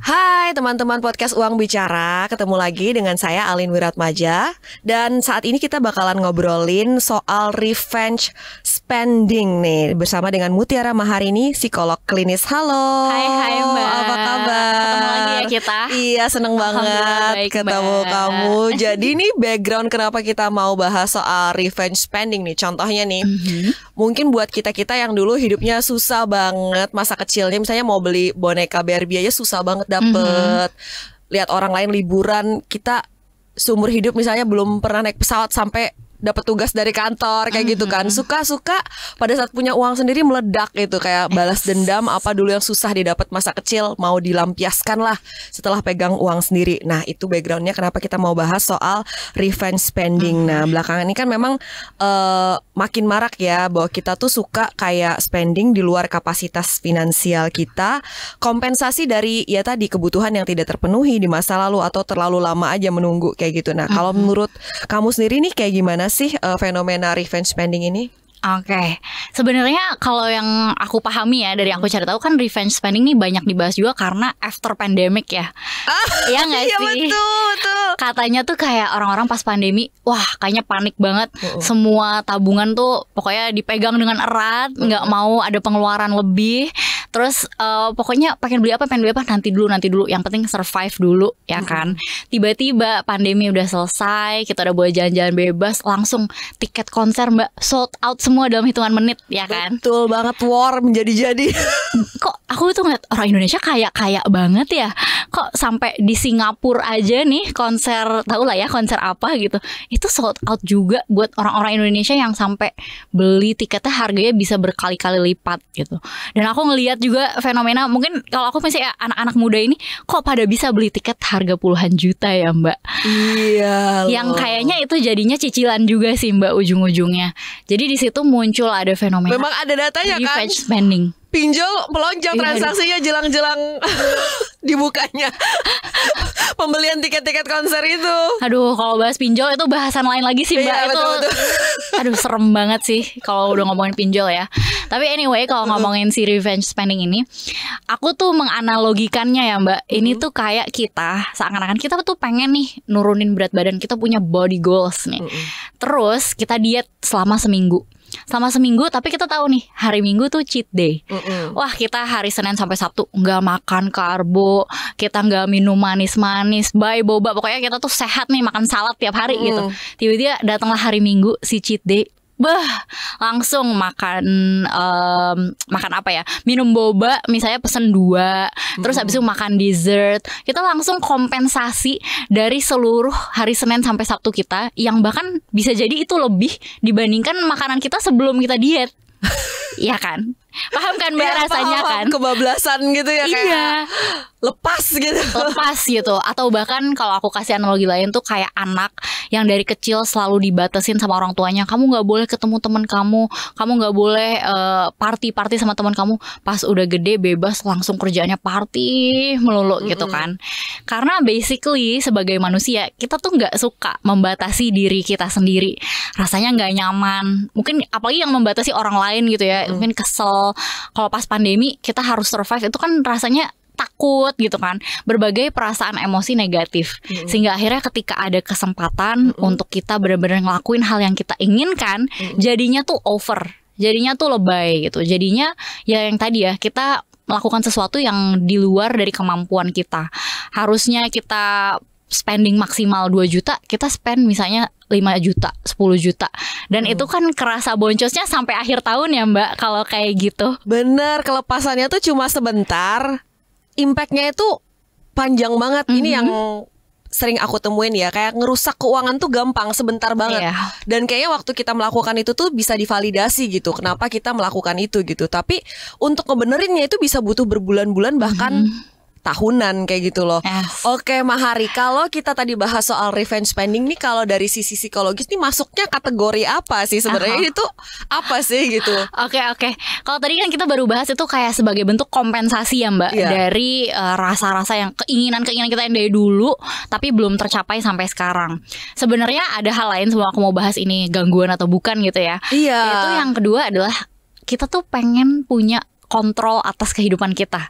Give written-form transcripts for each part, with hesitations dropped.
Hai teman-teman podcast Uang Bicara, ketemu lagi dengan saya Alin Wiratmaja. Dan saat ini kita bakalan ngobrolin soal revenge spending nih, bersama dengan Mutiara Maharini, psikolog klinis. Halo. Hai Mbak. Apa kabar? Ketemu lagi ya kita. Iya, seneng banget baik, ketemu Mbak. kamu. Jadi nih background kenapa kita mau bahas soal revenge spending nih. Contohnya nih, mungkin buat kita-kita yang dulu hidupnya susah banget masa kecilnya, misalnya mau beli boneka Barbie aja susah banget dapet. Lihat orang lain liburan, kita seumur hidup misalnya belum pernah naik pesawat sampai dapat tugas dari kantor kayak gitu kan. Suka-suka pada saat punya uang sendiri meledak gitu, kayak balas dendam apa dulu yang susah didapat masa kecil mau dilampiaskan lah setelah pegang uang sendiri. Nah, itu backgroundnya kenapa kita mau bahas soal revenge spending. Nah, belakangan ini kan memang makin marak ya bahwa kita tuh suka kayak spending di luar kapasitas finansial kita, kompensasi dari ya tadi kebutuhan yang tidak terpenuhi di masa lalu atau terlalu lama aja menunggu kayak gitu. Nah, kalau menurut kamu sendiri nih kayak gimana sih fenomena revenge spending ini? Oke, sebenarnya kalau yang aku pahami ya dari aku cari tahu kan revenge spending nih banyak dibahas juga karena after pandemic ya. Iya nggak Iya sih? betul. Katanya tuh kayak orang-orang pas pandemi, wah kayaknya panik banget. Semua tabungan tuh pokoknya dipegang dengan erat, nggak mau ada pengeluaran lebih. Terus pokoknya pengen beli apa nanti dulu. Yang penting survive dulu ya kan. Tiba-tiba pandemi udah selesai, kita udah boleh jalan-jalan bebas, langsung tiket konser Mbak sold out semua dalam hitungan menit ya kan. Betul banget, war menjadi-jadi. Kok aku tuh ngeliat orang Indonesia kaya banget ya. Kok sampai di Singapura aja nih konser, tau lah ya konser apa gitu, itu sold out juga buat orang-orang Indonesia yang sampai beli tiketnya harganya bisa berkali-kali lipat gitu. Dan aku ngeliat juga fenomena, mungkin kalau aku misalnya anak-anak muda ini kok pada bisa beli tiket harga puluhan juta ya Mbak. Iya. Yang kayaknya itu jadinya cicilan juga sih Mbak ujung-ujungnya. Jadi di situ muncul ada fenomena Memang ada datanya kan. revenge spending. Pinjol melonjak transaksinya jelang-jelang dibukanya pembelian tiket-tiket konser itu. Aduh, kalau bahas pinjol itu bahasan lain lagi sih Mbak. Iya, Itu betul. aduh serem banget sih kalau udah ngomongin pinjol ya. Tapi anyway, kalau ngomongin si revenge spending ini, aku tuh menganalogikannya ya Mbak. Ini tuh kayak kita, seakan-akan kita tuh pengen nih nurunin berat badan, kita punya body goals nih. Terus kita diet selama seminggu. Tapi kita tahu nih hari Minggu tuh cheat day. Wah, kita hari Senin sampai Sabtu nggak makan karbo, kita nggak minum manis-manis, bye boba, pokoknya kita tuh sehat nih, makan salad tiap hari gitu. Tiba-tiba datanglah hari Minggu si cheat day. Langsung makan apa ya, minum boba misalnya pesen 2, terus habis itu makan dessert. Kita langsung kompensasi dari seluruh hari Senin sampai Sabtu kita, yang bahkan bisa jadi itu lebih dibandingkan makanan kita sebelum kita diet. Iya kan? Paham kan Mbak rasanya kan? Kebablasan gitu ya, kayak Iya. lepas gitu. Atau bahkan kalau aku kasih analogi lain tuh kayak anak yang dari kecil selalu dibatasin sama orang tuanya, kamu nggak boleh ketemu teman kamu nggak boleh party sama teman kamu. Pas udah gede bebas, langsung kerjaannya party melulu gitu kan. Karena basically sebagai manusia kita tuh nggak suka membatasi diri kita sendiri, rasanya nggak nyaman. Mungkin apalagi yang membatasi orang lain gitu ya, mungkin kesel. Kalau pas pandemi kita harus survive, itu kan rasanya takut gitu kan, berbagai perasaan emosi negatif. Sehingga akhirnya ketika ada kesempatan untuk kita benar-benar ngelakuin hal yang kita inginkan, jadinya tuh over, jadinya tuh lebay gitu. Jadinya ya yang tadi ya, kita melakukan sesuatu yang di luar dari kemampuan kita. Harusnya kita spending maksimal 2 juta, kita spend misalnya 5 juta, 10 juta. Dan itu kan kerasa boncosnya sampai akhir tahun ya Mbak, kalau kayak gitu. Bener, kelepasannya tuh cuma sebentar, impactnya itu panjang banget. Ini yang sering aku temuin ya, kayak ngerusak keuangan tuh gampang, sebentar banget. Dan kayaknya waktu kita melakukan itu tuh bisa divalidasi gitu, kenapa kita melakukan itu gitu. Tapi untuk ngebenerinnya itu bisa butuh berbulan-bulan, bahkan tahunan kayak gitu loh. Oke Mahari, kalau kita tadi bahas soal revenge spending nih, kalau dari sisi psikologis nih masuknya kategori apa sih sebenarnya? Itu apa sih gitu? Oke. Kalau tadi kan kita baru bahas itu kayak sebagai bentuk kompensasi ya Mbak, dari rasa-rasa yang keinginan kita yang dari dulu tapi belum tercapai sampai sekarang. Sebenarnya ada hal lain sebelum aku mau bahas ini gangguan atau bukan gitu ya. Itu yang kedua adalah kita tuh pengen punya kontrol atas kehidupan kita.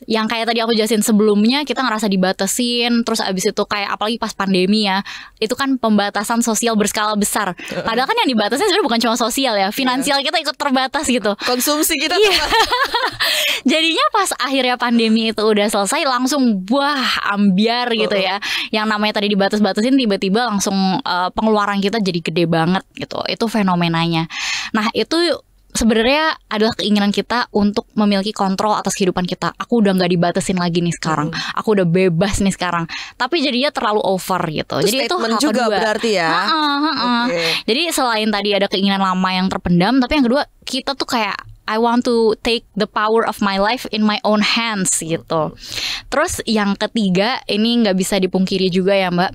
Yang kayak tadi aku jelasin sebelumnya, kita ngerasa dibatasin, terus abis itu kayak apalagi pas pandemi ya, itu kan pembatasan sosial berskala besar. Padahal kan yang dibatasin sebenarnya bukan cuma sosial ya, finansial kita ikut terbatas gitu. Konsumsi kita Jadinya pas akhirnya pandemi itu udah selesai, langsung ambiar gitu ya. Yang namanya tadi dibatas-batasin, tiba-tiba langsung pengeluaran kita jadi gede banget gitu. Itu fenomenanya. Nah itu sebenarnya adalah keinginan kita untuk memiliki kontrol atas kehidupan kita. Aku udah nggak dibatasin lagi nih sekarang. Aku udah bebas nih sekarang. Tapi jadinya terlalu over gitu. Jadi itu hal juga kedua. Berarti ya. Jadi selain tadi ada keinginan lama yang terpendam, tapi yang kedua kita tuh kayak I want to take the power of my life in my own hands gitu. Terus yang ketiga, ini nggak bisa dipungkiri juga ya Mbak,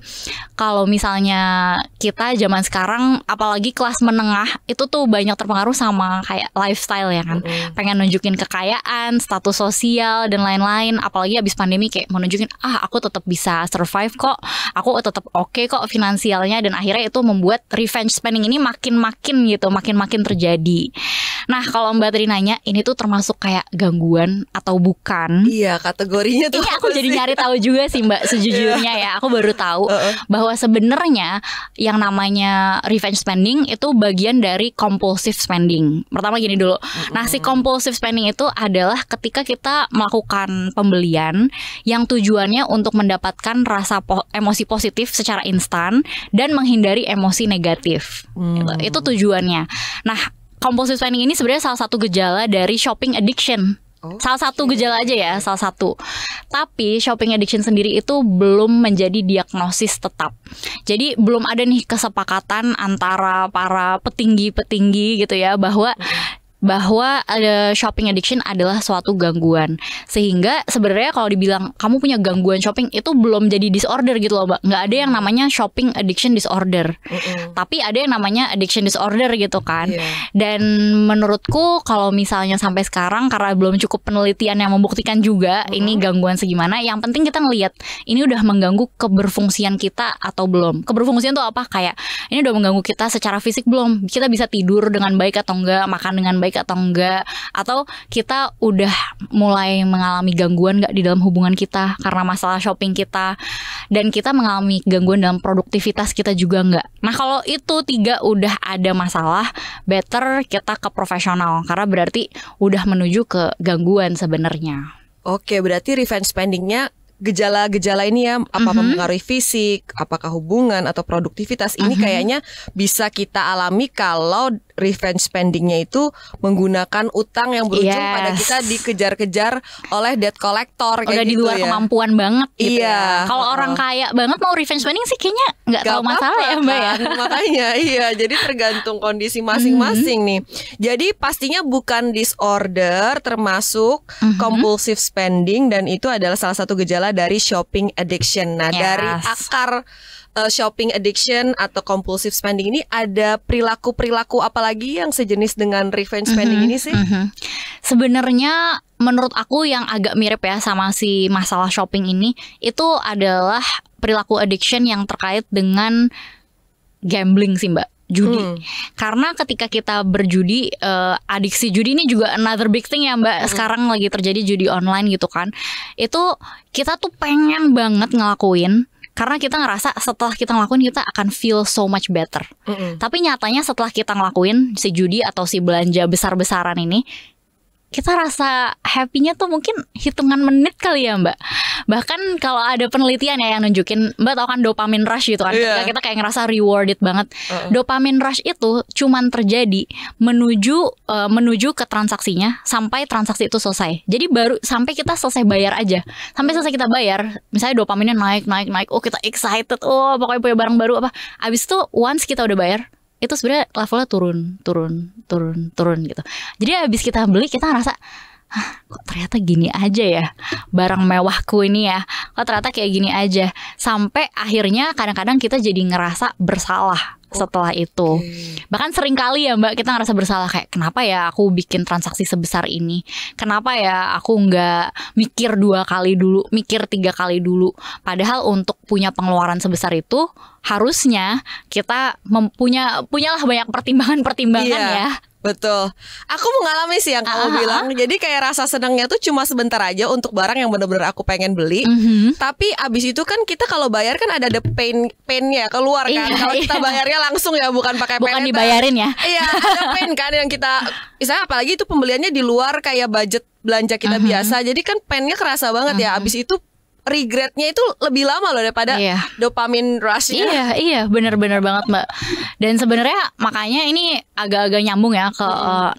kalau misalnya kita zaman sekarang apalagi kelas menengah itu tuh banyak terpengaruh sama kayak lifestyle ya kan. Pengen nunjukin kekayaan, status sosial dan lain-lain. Apalagi abis pandemi kayak mau nunjukin aku tetap bisa survive kok, aku tetap oke kok finansialnya. Dan akhirnya itu membuat revenge spending ini makin terjadi. Nah kalau Mbak tadi nanya, ini tuh termasuk kayak gangguan atau bukan? Iya, kategorinya tuh. Ini aku jadi nyari tahu juga sih Mbak, sejujurnya ya. Aku baru tahu bahwa sebenarnya yang namanya revenge spending itu bagian dari compulsive spending. Pertama gini dulu. Nah, si compulsive spending itu adalah ketika kita melakukan pembelian yang tujuannya untuk mendapatkan rasa emosi positif secara instan dan menghindari emosi negatif. Itu tujuannya. Nah, compulsive spending ini sebenarnya salah satu gejala dari shopping addiction. Salah satu gejala aja ya, salah satu. Tapi shopping addiction sendiri itu belum menjadi diagnosis tetap. Jadi belum ada nih kesepakatan antara para petinggi-petinggi gitu ya bahwa shopping addiction adalah suatu gangguan. Sehingga sebenarnya kalau dibilang kamu punya gangguan shopping, itu belum jadi disorder gitu loh Mbak. Nggak ada yang namanya shopping addiction disorder. Tapi ada yang namanya addiction disorder gitu kan. Dan menurutku kalau misalnya sampai sekarang, karena belum cukup penelitian yang membuktikan juga ini gangguan segimana, yang penting kita ngelihat ini udah mengganggu keberfungsian kita atau belum. Keberfungsian tuh apa? Kayak ini udah mengganggu kita secara fisik belum? Kita bisa tidur dengan baik atau enggak, makan dengan baik atau enggak, atau kita udah mulai mengalami gangguan enggak di dalam hubungan kita karena masalah shopping kita, dan kita mengalami gangguan dalam produktivitas kita juga enggak. Nah kalau itu 3 udah ada masalah, better kita ke profesional karena berarti udah menuju ke gangguan sebenarnya. Oke, berarti revenge spendingnya gejala-gejala ini ya, apa mempengaruhi fisik, apakah hubungan atau produktivitas, ini kayaknya bisa kita alami kalau revenge spendingnya itu menggunakan utang yang berujung pada kita dikejar-kejar oleh debt collector kayak udah gitu di luar ya. Kemampuan banget gitu ya. Kalau orang kaya banget mau revenge spending sih kayaknya nggak tahu masalah ya Mbak ya. Makanya iya, jadi tergantung kondisi masing-masing nih. Jadi pastinya bukan disorder, termasuk compulsive spending, dan itu adalah salah satu gejala dari shopping addiction. Nah, dari akar shopping addiction atau compulsive spending ini ada perilaku-perilaku apalagi yang sejenis dengan revenge spending ini sih? Sebenarnya menurut aku yang agak mirip ya sama si masalah shopping ini, itu adalah perilaku addiction yang terkait dengan gambling sih Mbak. Judi. Karena ketika kita berjudi, adiksi judi ini juga another big thing ya Mbak. Sekarang lagi terjadi judi online gitu kan. Itu kita tuh pengen banget ngelakuin karena kita ngerasa setelah kita ngelakuin kita akan feel so much better. Tapi nyatanya setelah kita ngelakuin si judi atau si belanja besar-besaran ini, kita rasa happy-nya tuh mungkin hitungan menit kali ya Mbak. Bahkan kalau ada penelitian ya yang nunjukin, Mbak tau kan dopamine rush gitu kan, ketika kita kayak ngerasa rewarded banget. Dopamine rush itu cuman terjadi menuju ke transaksinya sampai transaksi itu selesai. Jadi baru sampai kita selesai bayar aja. Sampai selesai kita bayar, misalnya dopaminnya naik. Oh kita excited, oh pokoknya punya barang baru apa. Abis itu once kita udah bayar, itu sebenarnya levelnya turun gitu. Jadi abis kita beli kita ngerasa, kok ternyata gini aja ya barang mewahku ini ya, kok ternyata kayak gini aja. Sampai akhirnya kadang-kadang kita jadi ngerasa bersalah setelah itu. Bahkan sering kali ya Mbak kita ngerasa bersalah, kayak kenapa ya aku bikin transaksi sebesar ini, kenapa ya aku nggak mikir 2 kali dulu, mikir 3 kali dulu. Padahal untuk punya pengeluaran sebesar itu harusnya kita punyalah banyak pertimbangan ya. Betul. Aku mengalami sih yang kamu bilang. Jadi kayak rasa senangnya tuh cuma sebentar aja untuk barang yang benar-benar aku pengen beli. Tapi abis itu kan kita kalau bayar kan ada the pain-nya keluar kan. Kalau kita bayarnya langsung ya, bukan pakai Bukan paylater. dibayarin ya. Iya, ada pain kan yang kita, misalnya apalagi itu pembeliannya di luar kayak budget belanja kita biasa. Jadi kan painnya kerasa banget ya. Abis itu regretnya itu lebih lama loh daripada dopamin rushnya. Iya, benar-benar banget Mbak. Dan sebenarnya makanya ini agak-agak nyambung ya ke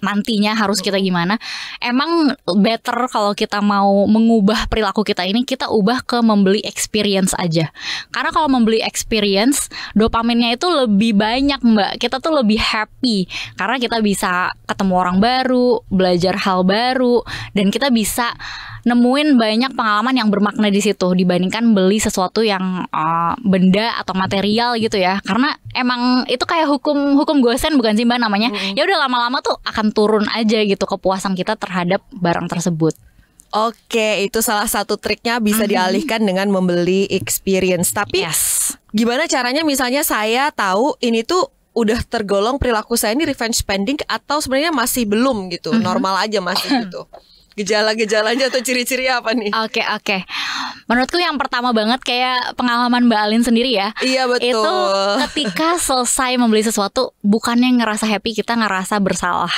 nantinya harus kita gimana. Emang better kalau kita mau mengubah perilaku kita ini, kita ubah ke membeli experience aja. Karena kalau membeli experience, dopaminnya itu lebih banyak Mbak. Kita tuh lebih happy karena kita bisa ketemu orang baru, belajar hal baru, dan kita bisa nemuin banyak pengalaman yang bermakna di situ dibandingkan beli sesuatu yang benda atau material gitu ya. Karena emang itu kayak hukum Gosen bukan sih Mbak namanya. Ya udah lama-lama tuh akan turun aja gitu kepuasan kita terhadap barang tersebut. Oke, itu salah satu triknya bisa dialihkan dengan membeli experience. Tapi gimana caranya misalnya saya tahu ini tuh udah tergolong perilaku saya ini revenge spending atau sebenarnya masih belum gitu, normal aja masih gitu. Gejala-gejalanya atau ciri-ciri apa nih? Oke. Menurutku yang pertama banget kayak pengalaman Mbak Alin sendiri ya. Iya betul. Itu ketika selesai membeli sesuatu, bukannya ngerasa happy, kita ngerasa bersalah.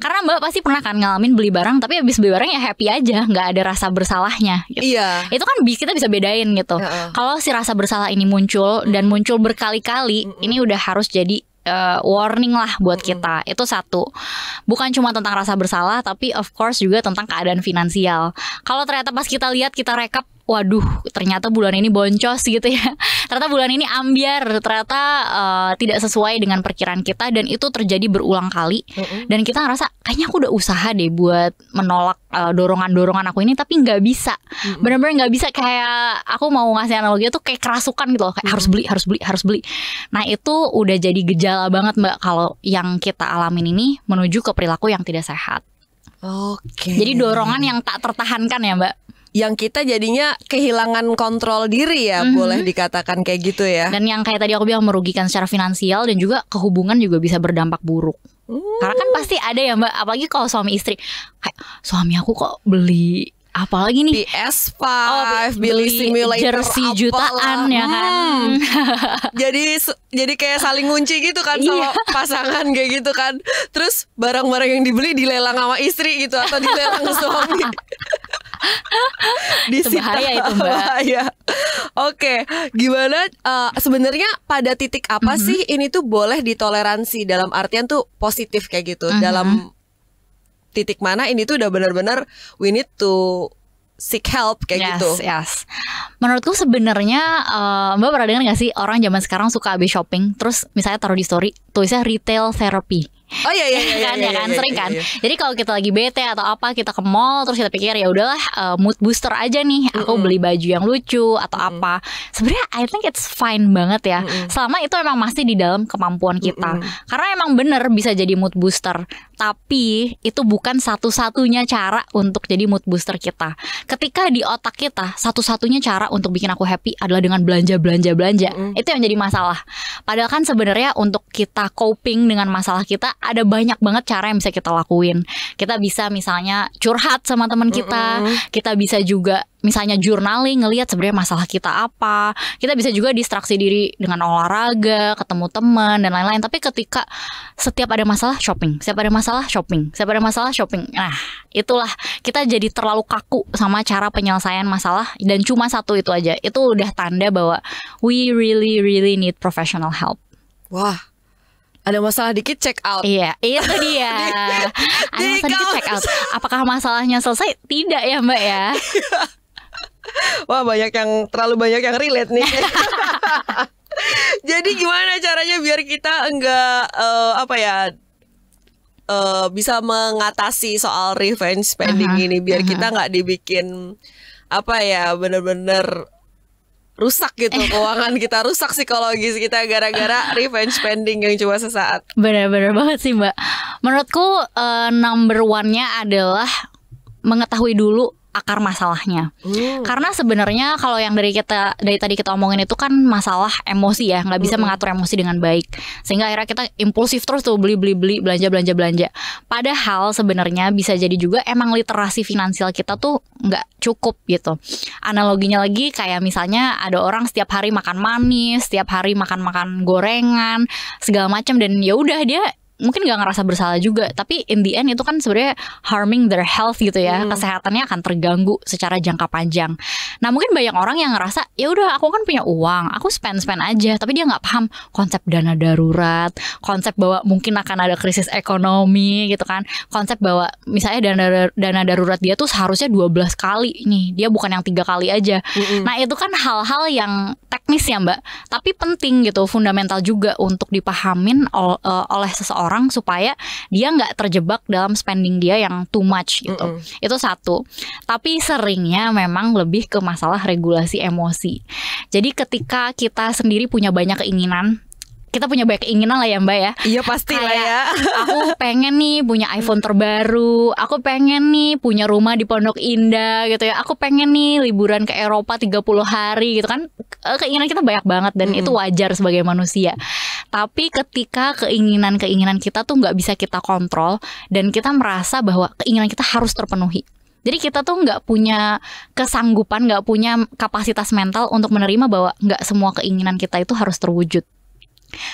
Karena Mbak pasti pernah kan ngalamin beli barang, tapi habis beli barang ya happy aja, nggak ada rasa bersalahnya gitu. Iya. Itu kan kita bisa bedain gitu. Kalau si rasa bersalah ini muncul dan muncul berkali-kali, ini udah harus jadi warning lah buat kita. Itu satu. Bukan cuma tentang rasa bersalah, tapi of course juga tentang keadaan finansial. Kalau ternyata pas kita lihat, kita rekap, waduh, ternyata bulan ini boncos gitu ya. Ternyata bulan ini ambiar, ternyata tidak sesuai dengan perkiraan kita, dan itu terjadi berulang kali. Dan kita ngerasa kayaknya aku udah usaha deh buat menolak dorongan-dorongan aku ini, tapi nggak bisa. Benar-benar nggak bisa. Kayak aku mau ngasih analogi tuh kayak kerasukan gitu loh, kayak harus beli. Nah itu udah jadi gejala banget Mbak kalau yang kita alamin ini menuju ke perilaku yang tidak sehat. Oke. Jadi dorongan yang tak tertahankan ya Mbak. Yang kita jadinya kehilangan kontrol diri ya, boleh dikatakan kayak gitu ya. Dan yang kayak tadi aku bilang merugikan secara finansial dan juga kehubungan juga bisa berdampak buruk. Karena kan pasti ada ya Mbak, apalagi kalau suami istri, kayak suami aku kok beli apalagi nih PS5, beli simulator jersey jutaan ya kan. Jadi kayak saling ngunci gitu kan sama pasangan kayak gitu kan. Terus barang-barang yang dibeli dilelang sama istri gitu atau dilelang suami. Bahaya itu Mbak. Bahaya. Oke, gimana sebenarnya pada titik apa sih ini tuh boleh ditoleransi, dalam artian tuh positif kayak gitu. Dalam titik mana ini tuh udah benar-benar we need to seek help kayak gitu. Yes. Menurutku sebenarnya Mbak pernah dengar gak sih orang zaman sekarang suka habis shopping terus misalnya taruh di story tulisnya retail therapy. Oh iya Sering kan. Jadi kalau kita lagi bete atau apa, kita ke mall terus kita pikir ya udahlah mood booster aja nih, aku beli baju yang lucu atau apa. Sebenarnya I think it's fine banget ya, selama itu emang masih di dalam kemampuan kita. Karena emang bener bisa jadi mood booster, tapi itu bukan satu-satunya cara untuk jadi mood booster kita. Ketika di otak kita satu-satunya cara untuk bikin aku happy adalah dengan belanja. Itu yang jadi masalah. Padahal kan sebenarnya untuk kita coping dengan masalah kita ada banyak banget cara yang bisa kita lakuin. Kita bisa misalnya curhat sama teman kita. Kita bisa juga misalnya journaling, ngelihat sebenarnya masalah kita apa. Kita bisa juga distraksi diri dengan olahraga, ketemu teman dan lain-lain. Tapi ketika setiap ada masalah shopping, nah itulah kita jadi terlalu kaku sama cara penyelesaian masalah, dan cuma satu itu aja. Itu udah tanda bahwa we really need professional help. Wah, ada masalah dikit check out. Iya, itu dia. Ada masalah dikit check out. Apakah masalahnya selesai? Tidak ya Mbak ya. Wah, terlalu banyak yang relate nih. Jadi gimana caranya biar kita enggak bisa mengatasi soal revenge spending ini, biar kita nggak dibikin bener-bener rusak gitu, keuangan kita rusak, psikologis kita gara-gara revenge spending yang cuma sesaat. Benar-benar banget sih Mbak. Menurutku number one-nya adalah mengetahui dulu akar masalahnya. Karena sebenarnya kalau yang dari tadi kita omongin itu kan masalah emosi ya, nggak bisa mengatur emosi dengan baik, sehingga akhirnya kita impulsif terus tuh beli belanja. Padahal sebenarnya bisa jadi juga emang literasi finansial kita tuh nggak cukup gitu. Analoginya lagi kayak misalnya ada orang setiap hari makan manis, setiap hari makan gorengan segala macam, dan ya udah dia mungkin gak ngerasa bersalah juga, tapi in the end itu kan sebenarnya harming their health gitu ya. Kesehatannya akan terganggu secara jangka panjang. Nah mungkin banyak orang yang ngerasa ya udah aku kan punya uang, aku spend aja, tapi dia nggak paham konsep dana darurat, konsep bahwa mungkin akan ada krisis ekonomi gitu kan, konsep bahwa misalnya dana darurat dia tuh seharusnya 12 kali nih, dia bukan yang 3 kali aja. Nah itu kan hal-hal yang teknis ya Mbak, tapi penting gitu, fundamental juga untuk dipahamin oleh seseorang supaya dia nggak terjebak dalam spending dia yang too much gitu. Itu satu. Tapi seringnya memang lebih ke masalah regulasi emosi. Jadi ketika kita sendiri punya banyak keinginan, kita punya banyak keinginan lah ya Mbak ya. Iya pasti lah ya. Aku pengen nih punya iPhone terbaru, aku pengen nih punya rumah di Pondok Indah gitu ya, aku pengen nih liburan ke Eropa 30 hari gitu kan. Keinginan kita banyak banget dan itu wajar sebagai manusia. Tapi ketika keinginan kita tuh gak bisa kita kontrol dan kita merasa bahwa keinginan kita harus terpenuhi, jadi kita tuh nggak punya kesanggupan, nggak punya kapasitas mental untuk menerima bahwa nggak semua keinginan kita itu harus terwujud.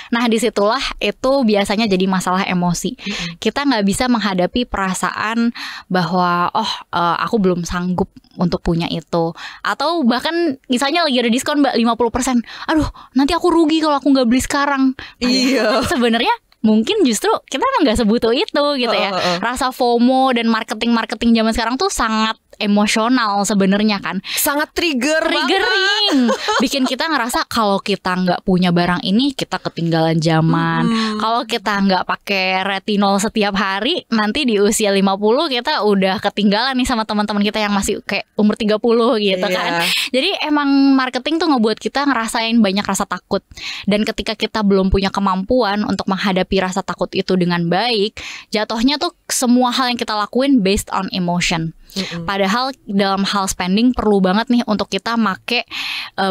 Nah disitulah itu biasanya jadi masalah emosi. Kita nggak bisa menghadapi perasaan bahwa aku belum sanggup untuk punya itu. Atau bahkan misalnya lagi ada diskon Mbak 50%, aduh nanti aku rugi kalau aku nggak beli sekarang. Iya. Sebenarnya mungkin justru kita emang nggak sebutuh itu gitu ya. Rasa FOMO dan marketing zaman sekarang tuh sangat emosional sebenarnya kan, sangat triggering, bikin kita ngerasa kalau kita nggak punya barang ini kita ketinggalan zaman. Kalau kita nggak pakai retinol setiap hari, nanti di usia 50 kita udah ketinggalan nih sama teman-teman kita yang masih kayak umur 30 gitu kan. Jadi emang marketing tuh ngebuat kita ngerasain banyak rasa takut, dan ketika kita belum punya kemampuan untuk menghadapi rasa takut itu dengan baik, jatuhnya tuh semua hal yang kita lakuin based on emotion. Padahal dalam hal spending perlu banget nih untuk kita make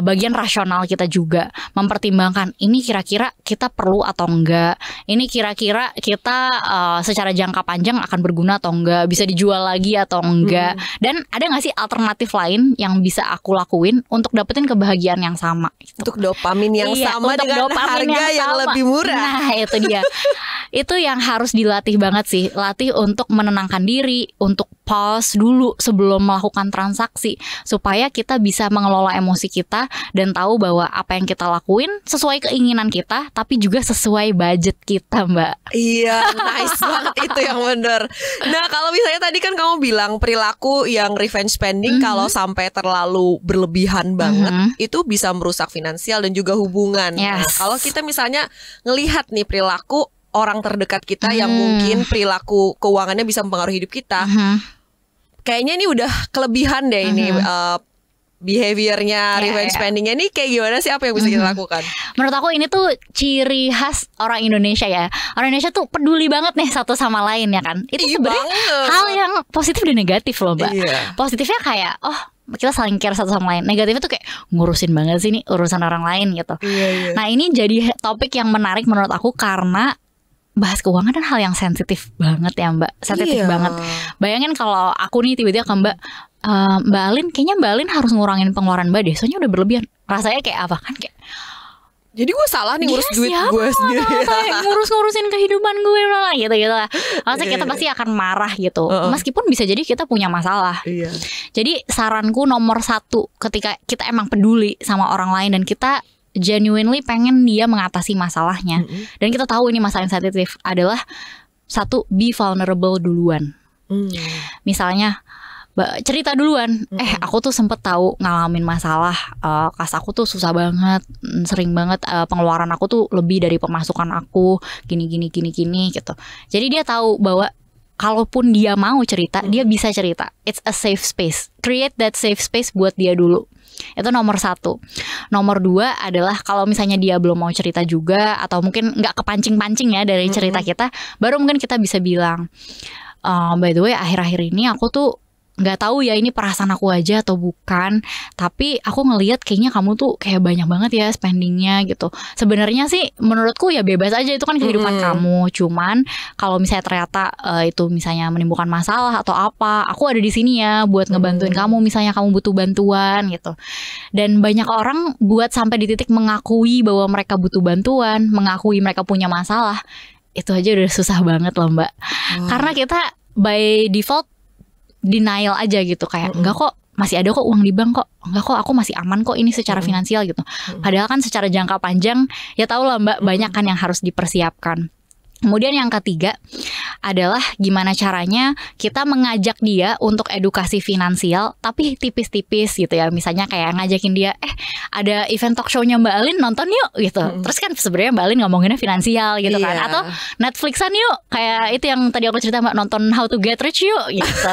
bagian rasional kita juga, mempertimbangkan ini kira-kira kita perlu atau enggak, ini kira-kira kita secara jangka panjang akan berguna atau enggak, bisa dijual lagi atau enggak, dan ada gak sih alternatif lain yang bisa aku lakuin untuk dapetin kebahagiaan yang sama gitu. Untuk dopamin yang sama dengan harga yang lebih murah. Nah itu dia. Itu yang harus dilatih banget sih, latih untuk menenangkan diri, untuk pause dulu sebelum melakukan transaksi, supaya kita bisa mengelola emosi kita dan tahu bahwa apa yang kita lakuin sesuai keinginan kita, tapi juga sesuai budget kita Mbak. Iya, nice banget itu yang bener. Nah kalau misalnya tadi kan kamu bilang perilaku yang revenge spending kalau sampai terlalu berlebihan banget itu bisa merusak finansial dan juga hubungan. Nah, kalau kita misalnya ngelihat nih perilaku orang terdekat kita yang mungkin perilaku keuangannya bisa mempengaruhi hidup kita, kayaknya ini udah kelebihan deh ini behaviornya revenge spendingnya ini kayak gimana sih, apa yang bisa kita lakukan? Menurut aku ini tuh ciri khas orang Indonesia ya. Orang Indonesia tuh peduli banget nih satu sama lain ya kan. Itu sebenarnya hal yang positif dan negatif loh Mbak. Positifnya kayak kita saling care satu sama lain. Negatifnya tuh kayak ngurusin banget sih nih urusan orang lain gitu. Nah ini jadi topik yang menarik menurut aku karena bahas keuangan kan hal yang sensitif banget ya Mbak. Sensitif banget. Bayangin kalau aku nih tiba-tiba ke Mbak Alin, kayaknya Mbak Alin harus ngurangin pengeluaran Mbak deh, soalnya udah berlebihan. Rasanya kayak apa kan, kayak jadi gue salah nih ngurus duit gue sendiri. Ngurusin kehidupan gue lah gitu lah. Maksudnya kita pasti akan marah gitu. Meskipun bisa jadi kita punya masalah. Jadi saranku nomor 1, ketika kita emang peduli sama orang lain dan kita genuinely pengen dia mengatasi masalahnya, dan kita tahu ini masalah yang sensitif, adalah 1, be vulnerable duluan. Misalnya cerita duluan, aku tuh sempet tahu ngalamin masalah, kas aku tuh susah banget, sering banget pengeluaran aku tuh lebih dari pemasukan aku, gini gitu. Jadi dia tahu bahwa kalaupun dia mau cerita, dia bisa cerita. It's a safe space. Create that safe space buat dia dulu. Itu nomor 1. Nomor 2 adalah kalau misalnya dia belum mau cerita juga, atau mungkin gak kepancing-pancing ya dari cerita kita, baru mungkin kita bisa bilang, by the way akhir-akhir ini aku tuh nggak tahu ya ini perasaan aku aja atau bukan, tapi aku ngelihat kayaknya kamu tuh kayak banyak banget ya spendingnya gitu. Sebenarnya sih menurutku ya bebas aja, itu kan kehidupan kamu. Cuman kalau misalnya ternyata itu misalnya menimbulkan masalah atau apa, aku ada di sini ya buat ngebantuin kamu misalnya kamu butuh bantuan gitu. Dan banyak orang buat sampai di titik mengakui bahwa mereka butuh bantuan, mengakui mereka punya masalah, itu aja udah susah banget loh Mbak. Karena kita by default denial aja gitu, kayak enggak kok, masih ada kok uang di bank kok, enggak kok, aku masih aman kok ini secara finansial gitu. Padahal kan secara jangka panjang ya tau lah Mbak, banyak kan yang harus dipersiapkan. Kemudian yang ketiga adalah gimana caranya kita mengajak dia untuk edukasi finansial tapi tipis-tipis gitu ya. Misalnya kayak ngajakin dia, ada event talk show-nya Mbak Alin, nonton yuk gitu. Terus kan sebenarnya Mbak Alin ngomonginnya finansial gitu kan. Atau Netflixan yuk, kayak itu yang tadi aku cerita Mbak, nonton How to Get Rich yuk gitu.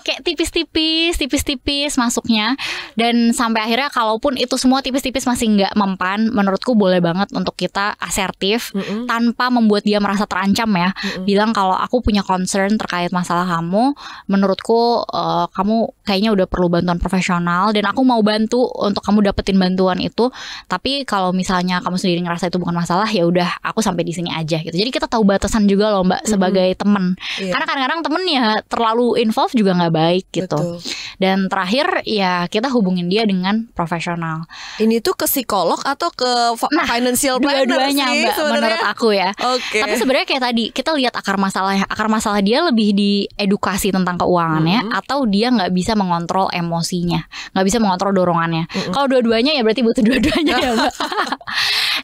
Kayak tipis-tipis masuknya. Dan sampai akhirnya kalaupun itu semua tipis-tipis masih nggak mempan, menurutku boleh banget untuk kita asertif tanpa membuat dia merasa terancam ya. Bilang kalau aku punya concern terkait masalah kamu, menurutku kamu kayaknya udah perlu bantuan profesional dan aku mau bantu untuk kamu dapetin bantuan itu. Tapi kalau misalnya kamu sendiri ngerasa itu bukan masalah, ya udah aku sampai di sini aja gitu. Jadi kita tahu batasan juga loh Mbak sebagai temen. Karena kadang-kadang temen ya terlalu involve juga nggak baik gitu. Betul. Dan terakhir ya kita hubungin dia dengan profesional. Ini tuh ke psikolog atau ke financial planner dua-duanya sih Mbak sebenarnya? Menurut aku ya. Tapi sebenarnya kayak tadi kita lihat akar masalah dia lebih di edukasi tentang keuangannya atau dia nggak bisa mengontrol emosinya, nggak bisa mengontrol dorongannya. Kalau dua-duanya ya berarti butuh dua-duanya ya Mbak.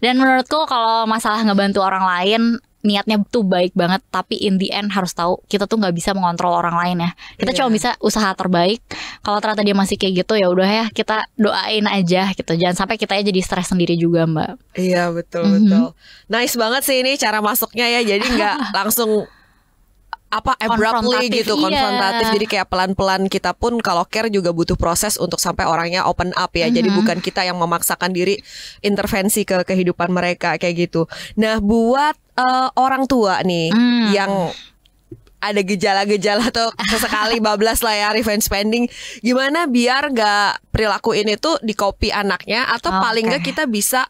Dan menurutku kalau masalah ngebantu orang lain, niatnya tuh baik banget, tapi in the end harus tahu kita tuh nggak bisa mengontrol orang lain ya. Kita cuma bisa usaha terbaik. Kalau ternyata dia masih kayak gitu, ya udah ya kita doain aja gitu. Jangan sampai kita jadi stres sendiri juga Mbak. Iya betul. Nice banget sih ini cara masuknya ya. Jadi nggak langsung abruptly gitu, konfrontatif. Jadi kayak pelan-pelan, kita pun kalau care juga butuh proses untuk sampai orangnya open up ya. Jadi bukan kita yang memaksakan diri intervensi ke kehidupan mereka kayak gitu. Nah buat orang tua nih yang ada gejala-gejala atau sesekali bablas lah ya revenge spending, gimana biar gak perilaku ini tuh di-copy anaknya, atau paling gak kita bisa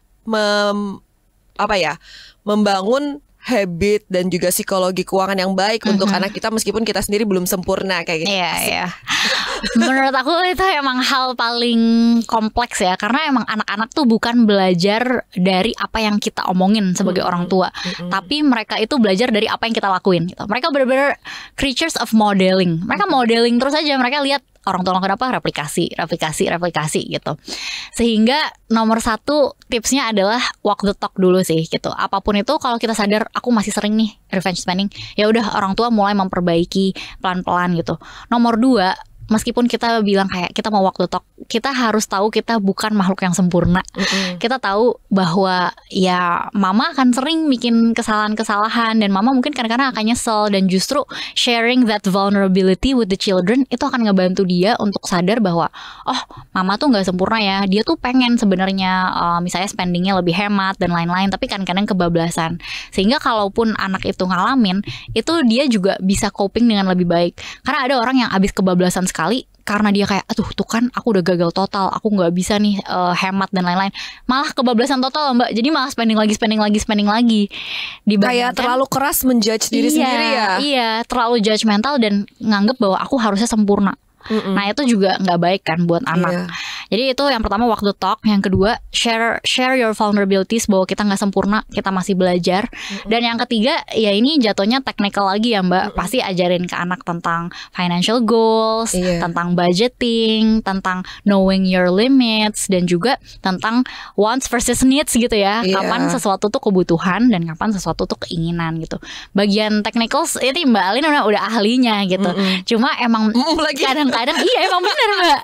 membangun habit dan juga psikologi keuangan yang baik untuk anak kita meskipun kita sendiri belum sempurna kayak gitu. Iya. Menurut aku itu emang hal paling kompleks ya, karena emang anak-anak tuh bukan belajar dari apa yang kita omongin sebagai orang tua, tapi mereka itu belajar dari apa yang kita lakuin gitu. Mereka benar-benar creatures of modeling. Mereka modeling terus aja, mereka lihat orang tua lakukan apa, replikasi gitu. Sehingga nomor satu tipsnya adalah walk the talk dulu sih gitu. Apapun itu kalau kita sadar aku masih sering nih revenge spending, ya udah orang tua mulai memperbaiki pelan-pelan gitu. Nomor dua, meskipun kita bilang kayak kita mau walk the talk, kita harus tahu kita bukan makhluk yang sempurna. Kita tahu bahwa ya mama akan sering bikin kesalahan-kesalahan, dan mama mungkin kadang-kadang akan nyesel, dan justru sharing that vulnerability with the children itu akan ngebantu dia untuk sadar bahwa oh mama tuh nggak sempurna ya, dia tuh pengen sebenarnya misalnya spendingnya lebih hemat dan lain-lain, tapi kadang-kadang kebablasan. Sehingga kalaupun anak itu ngalamin itu, dia juga bisa coping dengan lebih baik. Karena ada orang yang abis kebablasan sekali karena dia kayak aduh tuh kan aku udah gagal total, aku nggak bisa nih hemat dan lain-lain, malah kebablasan total Mbak. Jadi malah spending lagi kayak terlalu keras menjudge diri sendiri ya. Iya, terlalu judgmental dan nganggep bahwa aku harusnya sempurna. Nah itu juga nggak baik kan buat anak. Jadi itu yang pertama, waktu talk. Yang kedua, share your vulnerabilities, bahwa kita nggak sempurna, kita masih belajar. Dan yang ketiga, ya ini jatuhnya technical lagi ya Mbak. Pasti ajarin ke anak tentang financial goals, tentang budgeting, tentang knowing your limits, dan juga tentang wants versus needs gitu ya. Kapan sesuatu tuh kebutuhan dan kapan sesuatu tuh keinginan gitu. Bagian technical ini Mbak Alin udah ahlinya gitu. Cuma emang kadang-kadang iya emang bener Mbak.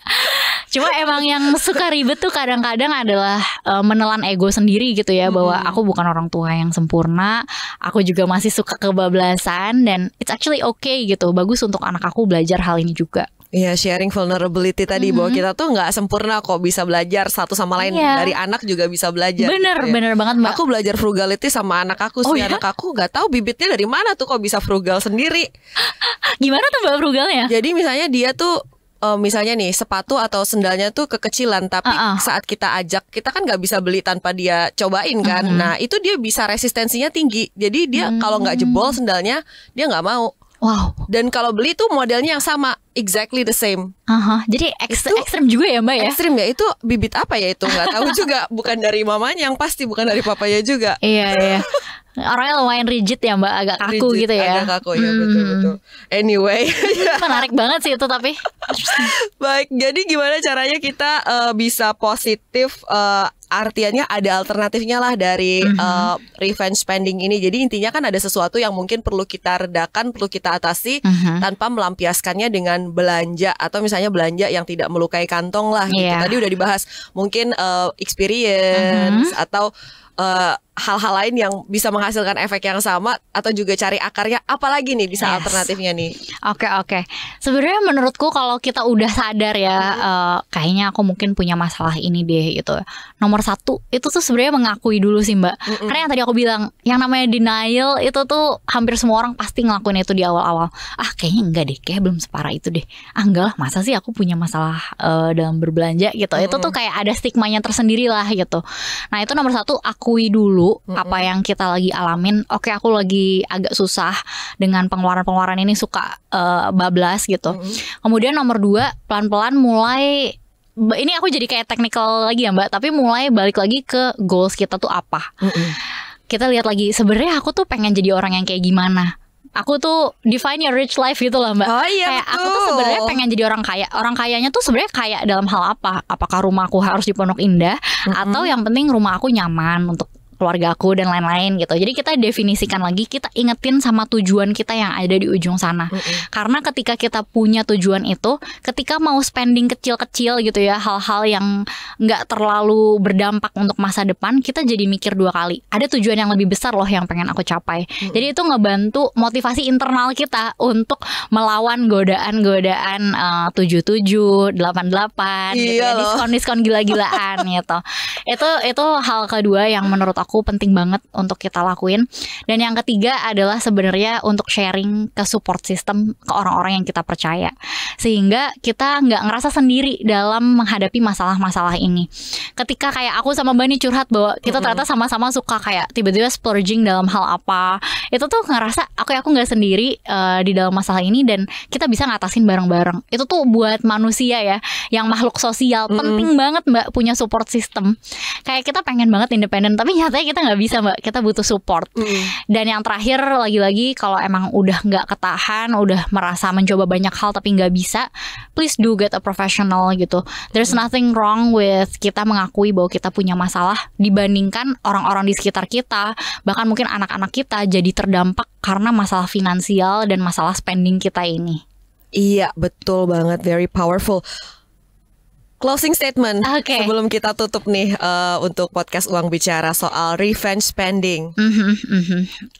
Cuma emang yang suka ribet tuh kadang-kadang adalah menelan ego sendiri gitu ya, bahwa aku bukan orang tua yang sempurna, aku juga masih suka kebablasan, dan it's actually okay gitu. Bagus untuk anak aku belajar hal ini juga. Iya, sharing vulnerability tadi, bahwa kita tuh nggak sempurna kok, bisa belajar satu sama lain. Dari anak juga bisa belajar. Bener banget Mbak. Aku belajar frugality sama anak aku sih. Anak aku nggak tahu bibitnya dari mana tuh kok bisa frugal sendiri. Gimana tuh Mbak frugalnya? Jadi misalnya dia tuh misalnya nih sepatu atau sendalnya tuh kekecilan, tapi saat kita ajak, kita kan nggak bisa beli tanpa dia cobain kan. Nah itu dia bisa resistensinya tinggi. Jadi dia kalau nggak jebol sendalnya, dia nggak mau. Wow. Dan kalau beli tuh modelnya yang sama, exactly the same. Jadi ekstrim juga ya Mbak ya? Ekstrim ya, itu bibit apa ya itu nggak tahu juga. Bukan dari mamanya yang pasti, bukan dari papanya juga. Iya. Orangnya lumayan rigid ya Mbak, agak kaku rigid, gitu ya. Agak kaku ya, betul-betul. Anyway, menarik banget sih itu tapi. Baik, jadi gimana caranya kita bisa positif? Artiannya ada alternatifnya lah dari revenge spending ini. Jadi intinya kan ada sesuatu yang mungkin perlu kita redakan, perlu kita atasi tanpa melampiaskannya dengan belanja atau misalnya belanja yang tidak melukai kantong lah. Gitu. Tadi udah dibahas mungkin experience atau hal-hal lain yang bisa menghasilkan efek yang sama, atau juga cari akarnya apalagi nih bisa alternatifnya nih. Oke. Sebenarnya menurutku kalau kita udah sadar ya, kayaknya aku mungkin punya masalah ini deh gitu. Nomor satu itu tuh sebenarnya mengakui dulu sih Mbak. Karena yang tadi aku bilang, yang namanya denial itu tuh hampir semua orang pasti ngelakuin itu di awal-awal. Kayaknya enggak deh, kayak belum separah itu deh. Enggak lah, masa sih aku punya masalah dalam berbelanja gitu. Itu tuh kayak ada stigmanya tersendiri lah gitu. Nah itu nomor satu, akui dulu apa yang kita lagi alamin. Oke, aku lagi agak susah dengan pengeluaran-pengeluaran ini, suka bablas gitu. Kemudian nomor dua, pelan-pelan mulai, ini aku jadi kayak technical lagi ya Mbak, tapi mulai balik lagi ke goals kita tuh apa. Kita lihat lagi, sebenarnya aku tuh pengen jadi orang yang kayak gimana. Aku tuh define your rich life gitu lah Mbak. Kayak betul. Aku tuh sebenarnya pengen jadi orang kaya. Orang kayanya tuh sebenarnya kaya dalam hal apa? Apakah rumahku harus di Pondok Indah, atau yang penting rumah aku nyaman untuk keluarga aku dan lain-lain gitu. Jadi kita definisikan lagi, kita ingetin sama tujuan kita yang ada di ujung sana. Karena ketika kita punya tujuan itu, ketika mau spending kecil-kecil gitu ya, hal-hal yang nggak terlalu berdampak untuk masa depan, kita jadi mikir dua kali. Ada tujuan yang lebih besar loh yang pengen aku capai. Jadi itu ngebantu motivasi internal kita untuk melawan godaan-godaan 77, 88 gitu ya, diskon-diskon gila-gilaan gitu. Itu hal kedua yang menurut aku penting banget untuk kita lakuin. Dan yang ketiga adalah sebenarnya untuk sharing ke support system, ke orang-orang yang kita percaya, sehingga kita nggak ngerasa sendiri dalam menghadapi masalah-masalah ini. Ketika kayak aku sama Bani curhat bahwa kita ternyata sama-sama suka kayak tiba-tiba splurging dalam hal apa, itu tuh ngerasa aku nggak sendiri di dalam masalah ini, dan kita bisa ngatasin bareng-bareng. Itu tuh buat manusia ya, yang makhluk sosial, penting banget Mbak punya support system. Kayak kita pengen banget independen, tapi nyatanya kita nggak bisa Mbak, kita butuh support. Dan yang terakhir, lagi-lagi kalau emang udah nggak ketahan, udah merasa mencoba banyak hal tapi nggak bisa, please do get a professional gitu. There's nothing wrong with kita mengakui bahwa kita punya masalah, dibandingkan orang-orang di sekitar kita, bahkan mungkin anak-anak kita jadi terdampak karena masalah finansial dan masalah spending kita ini. Iya, betul banget, very powerful. Closing statement sebelum kita tutup nih untuk podcast Uang Bicara soal revenge spending.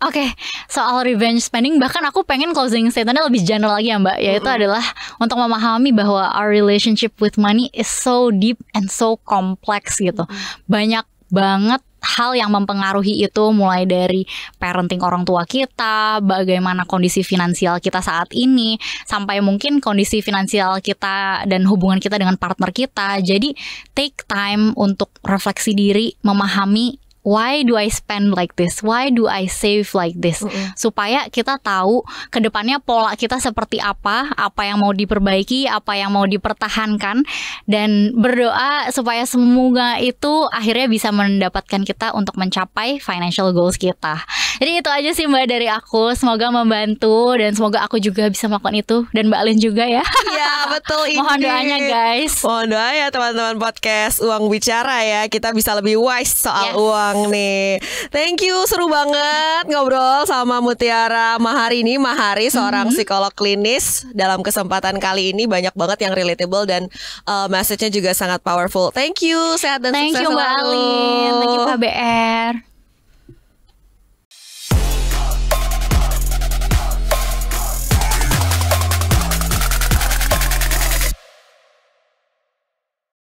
Oke, soal revenge spending, bahkan aku pengen closing statementnya lebih general lagi ya Mbak, yaitu adalah untuk memahami bahwa our relationship with money is so deep and so complex gitu. Banyak banget hal yang mempengaruhi itu, mulai dari parenting orang tua kita, bagaimana kondisi finansial kita saat ini, sampai mungkin kondisi finansial kita dan hubungan kita dengan partner kita. Jadi take time untuk refleksi diri, memahami why do I spend like this? Why do I save like this? Supaya kita tahu ke depannya pola kita seperti apa yang mau diperbaiki, apa yang mau dipertahankan, dan berdoa supaya semoga itu akhirnya bisa mendapatkan kita untuk mencapai financial goals kita. Jadi itu aja sih Mbak dari aku. Semoga membantu, dan semoga aku juga bisa melakukan itu, dan Mbak Alin juga ya. Iya betul ini. Mohon doanya guys. Mohon doa ya teman-teman podcast Uang Bicara ya, kita bisa lebih wise soal uang nih. Thank you, seru banget ngobrol sama Mutiara Mahari ini. Mahari seorang psikolog klinis. Dalam kesempatan kali ini banyak banget yang relatable, dan message-nya juga sangat powerful. Thank you, sehat dan sukses selalu. Thank you Mbak Alin. Thank you Pak BR.